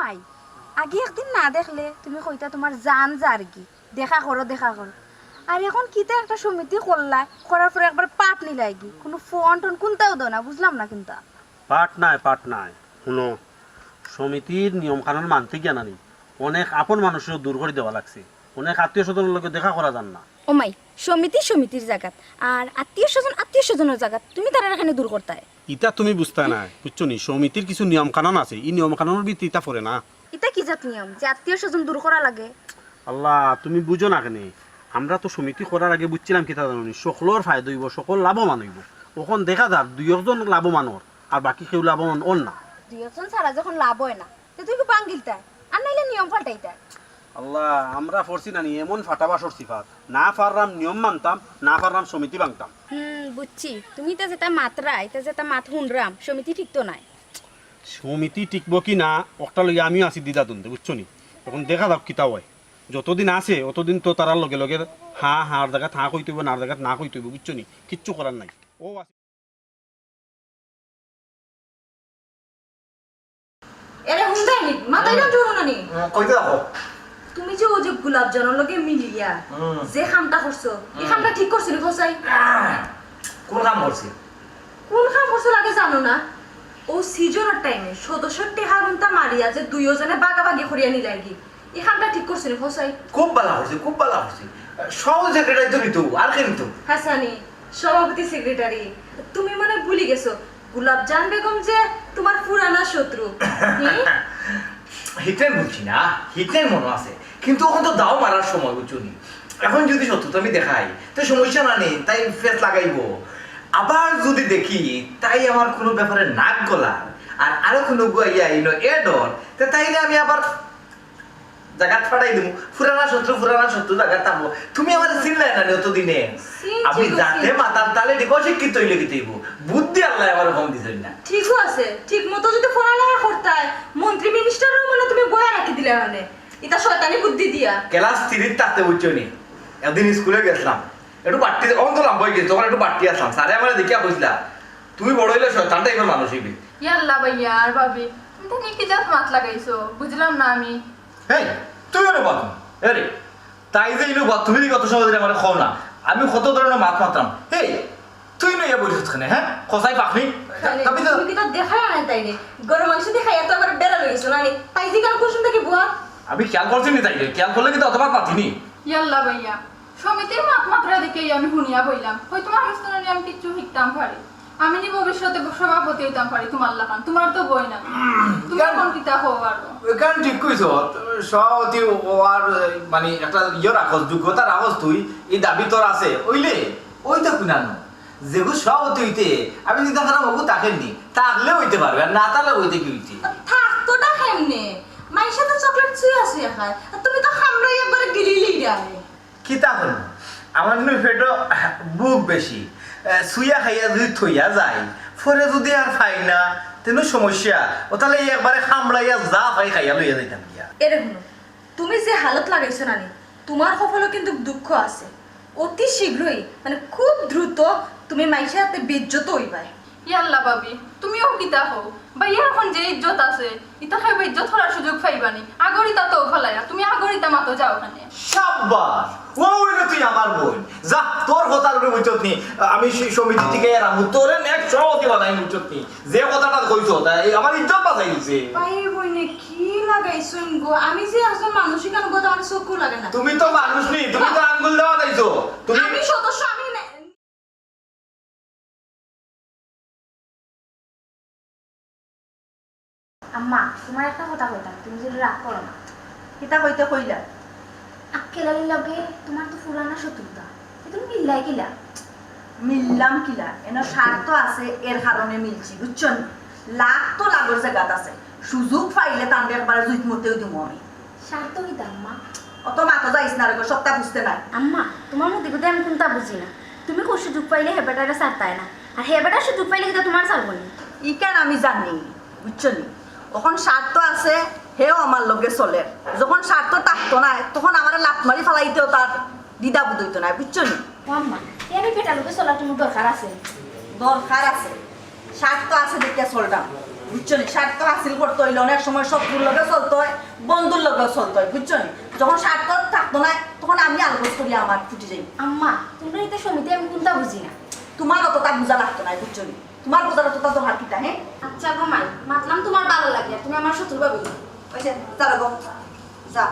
মাই আগে একদিন না দেখলে তুমি কইতা তোমার জান যার কি দেখা করো দেখা করো, আর এখন কিতা একটা সমিতি করলাই, করার পরে একবার পাট নিলাই কি কোনো ফোন টোন কোনটাও দাও না, বুঝলাম না কিন্তু। পাঠ নাই শুনো, সমিতির নিয়ম কানুন মানতে গিয়া নানি অনেক আপন মানুষের দূর করে দেওয়া লাগছে, অনেক আত্মীয় স্বজনের লগে দেখা করা যান না। ও মাই সমিতি সমিতির জায়গাত আর আত্মীয় স্বজনের জায়গাত তুমি তারা এখানে দূর করতায়। ইটা তুমি বুঝতে না, বুঝছো নি, সমিতির কিছু নিয়ম কানুন আছে, এই নিয়ম কানুনের ভিত্তি ইটা পড়ে না। এটা কি জাত নিয়ম যে আত্মীয় স্বজন দূর করা লাগে? আল্লাহ তুমি বুঝো না কেন, আমরা তো সমিতি করার আগে বুঝছিলাম কিতা জানি সকলের ফায়দা হইব, সকল লাভবান হইব। ওখন দেখা যাক দুই একজন লাভবান ওর আর বাকি কেউ লাভবান ওর না। দুই একজন ছাড়া যখন লাভ হয় না তো তুই কি পাঙ্গিলতায় আর নাইলে নিয়ম পাল্টাইতায়। আল্লাহ আমরা পড়ছি নানি এমন ফাটাবাসর সিফাত, না পারলাম নিয়ম মানতাম, না পারলাম সমিতি ভাঙতাম। বুঝছি, তুমি তো যেটা মাত্রা এটা যেটা মাত শুনরাম সমিতি ঠিক তো নাই। সমিতি টিকবো কি না একটা লগে আমিও আছি দিদা দুনতে, বুঝছো নি, এখন দেখা যাক কিতা হয়। যতদিন আছে অতদিন তো তারার লগে লগে হার জায়গাত হাঁ কইতে হইব, নার জায়গাত না কইতে হইব, বুঝছো নি, কিচ্ছু করার নাই। ও আছে এরে হুন্দাইনি মাথায় না জোরো নানি কইতে দেখো তুমি যে ও যে গোলাপ জানার লগে মিলিয়া যে খামটা করছো এই খামটা ঠিক করছিলি ফসাই? কোন কাম করছি? কোন খাম করছো লাগে জানো না? ও সিজনের টাইমে সদস্যর টেহা গুনতা মারিয়া যে দুইজনে বাগাবাগি করিয়া নিলাই কি এই খামটা ঠিক করছিলি ফসাই? খুব ভালো হয়েছে, খুব ভালো হয়েছে। সব সেক্রেটারি তো নিত আর কে নিত? হাসানি সভাপতি সেক্রেটারি। তুমি মনে ভুলি গেছো গোলাপজান বেগম যে তোমার পুরানা শত্রু। হিটলের বলছি না, হিটলের মনে আছে, কিন্তু ওখান তো দাও মারার সময় বুঝছো নি। এখন যদি সত্যতা আমি দেখাই তো সমস্যা না নেই, তাই ফেস লাগাইবো। আবার যদি দেখি তাই আমার কোনো ব্যাপারে নাক গলা আর আরো কোনো গুয়াইয়া ইনো এ ডর, তাইলে আমি আবার জায়গাত ফাটাই দিব। ফুরানা শত্রু জায়গাত থাকবো। তুমি আমার চিনলাই না অতদিনে। আমি যাতে মাতার তালে দেখো শিক্ষিত হইলে গিতেইব, বুদ্ধি আল্লাহ আমার কম দিছেন না। ঠিকও আছে, ঠিক মতো যদি পড়ালেখা করতাই মন্ত্রী মিনিস্টারও মনে তুমি বয়া রাখি দিলে মানে এটা শয়তানি বুদ্ধি দিয়া। ক্লাস 3 থাকতে বুঝছো নি, একদিন স্কুলে গেছিলাম, একটু বাড়তি অন্ত লম্বা হয়ে গেছে, তখন একটু বাড়তি আসলাম, স্যারে আমার দেখিয়া কইছিলা তুমি বড় হইলে শয়তান টাইপের মানুষ হইবে। ইয়াল্লা ভাইয়া আর ভাবি তুমি কি জাত মাত লাগাইছো বুঝলাম না আমি। হেই তুই ওরে বাদ আরে তাই যে ইনো বাদ তুমি কত সহজে আমার খাও না, আমি কত ধরনের মাত মাত্রাম। হেই তুই নইয়া বলিস খানে, হ্যাঁ খসাই পাখনি তুমি কি তো দেখাই না তাই রে গরম মাংস দেখাই এত আমার বেড়া লইছো না তাই যে কাল কোশ্চেন থেকে বুয়া আমি খেয়াল করছি নি, তাই খেয়াল করলে কিন্তু অতবার পাতিনি। ইয়াল্লা ভাইয়া সমিতির মাত মাত্রা দেখে আমি শুনিয়া বইলাম, হয়তো তোমার অনুষ্ঠানে আমি কিছু শিখতাম পারি, আমি নি ভবিষ্যতে সভাপতি হইতাম পারি তোমার লাগান, তোমার তো বই না, তুমি কোন কিতা হও আর কারণ ঠিক কইছ, সভাপতি আর মানে একটা ইয়ে রাখস, যোগ্যতা রাখস, তুই এই দাবি তোর আছে ওইলে ওই তো কুনানো যেগু সভাপতি হইতে আমি চিন্তা করা মগু তাকে নি তাকলে হইতে পারবে আর না তাহলে হইতে কি হইতে থাকতোটা কেমনে মাইশা তো চকলেট ছুঁয়া ছুঁয়া খায় আর তুমি তো খামড়াই একবারে গিলিলেই রাখে কি তা হল আমার নি পেটো বুক বেশি সুইয়া খাইয়া যদি থইয়া যায় ফলে যদি আর খাই না তেন সমস্যা ও তাহলে একবারে খামড়াইয়া যা খাই খাইয়া লইয়া যাইতাম গিয়া। এরে শুনো তুমি যে হালত লাগাইছো নানি তোমার কপালও কিন্তু দুঃখ আছে, অতি শীঘ্রই মানে খুব দ্রুত তুমি মাইশার হাতে বেজ্জত হইবাই। ইয়াল্লা ভাবি তুমিও কিতা হও ভাইয়া, এখন যে ইজ্জত আছে ইতা খাইবা ইজ্জত করার সুযোগ পাইবানি, আগরিতা তো ফলাইয়া তুমি আগরিতা মাতো যাও ওখানে। সাব্বাস ও হইলো তুই আমার বোন, যা তোর কথার উপরে বুঝছত নি আমি সেই সমিতি থেকে এরাম তোরে নেক্সট সভাপতি বানাই বুঝছত নি, যে কথাটা কইছ তাই আমার ইজ্জত বাঁচাই দিছে। ভাই বইনে কি লাগাইছুন গো, আমি যে আসল মানসিক আনুগত আমার চক্ষু লাগে না। তুমি তো মানুষ নি, তুমি তো আঙ্গুল দেওয়া যাইছো, তুমি আমি সদস্য আমি আম্মা তোমার একটা কথা কইতাম, তুমি যদি রাগ করো না। কিতা কইতে কইলা আক্কেলার লগে তোমার তো পুরানা শত্রুতা, তুমি মিল্লাই কিলা? মিললাম কিলা এন স্বার্থ আছে এর কারণে মিলছি বুঝছো নি, লাখ তো লাগর জায়গাত আছে, সুযোগ পাইলে তান্ডে একবারে জুইত মতেও দিব আমি। স্বার্থ কিতা আম্মা? অত মাথা যাইস না রে সবটা বুঝতে নাই। আম্মা তোমার মধ্যে কোথায় আমি কোনটা বুঝি না, তুমি কোন সুযোগ পাইলে হেবেটারে সারতায় না, আর হেবেটার সুযোগ পাইলে কিন্তু তোমার সারবো না। ই কেন আমি জানি বুঝছো নি, এখন স্বার্থ আছে হেও আমার লগে চলে, যখন স্বার্থ থাকতো না তখন আমার লাত মারি ফেলাইতেও তার দিদা বুধ হইতো না বুঝছো নি। ও আম্মা এর পেটার লোকে চলার তোমার দরকার আছে? দরকার আছে, স্বার্থ আছে দেখে চলতাম বুঝছো নি স্বার্থ হাসিল করতে হইলে অনেক সময় শত্রুর লগে চলতে হয় বন্ধুর লগেও চলতে হয় বুঝছো নি যখন স্বার্থ থাকতো না তখন আমি আলগোজ করি আমার ফুটি যাই আম্মা তোমরা এটা সমিতি আমি কোনটা বুঝি না। তোমার অতটা বোঝা লাগতো না বুঝছো নি তোমার বোঝার অতটা তো হার কিটা হ্যাঁ আচ্ছা গো মাই মাতলাম তোমার ভালো লাগে তুমি আমার শত্রু ভাবি। ওই যে যা গো যা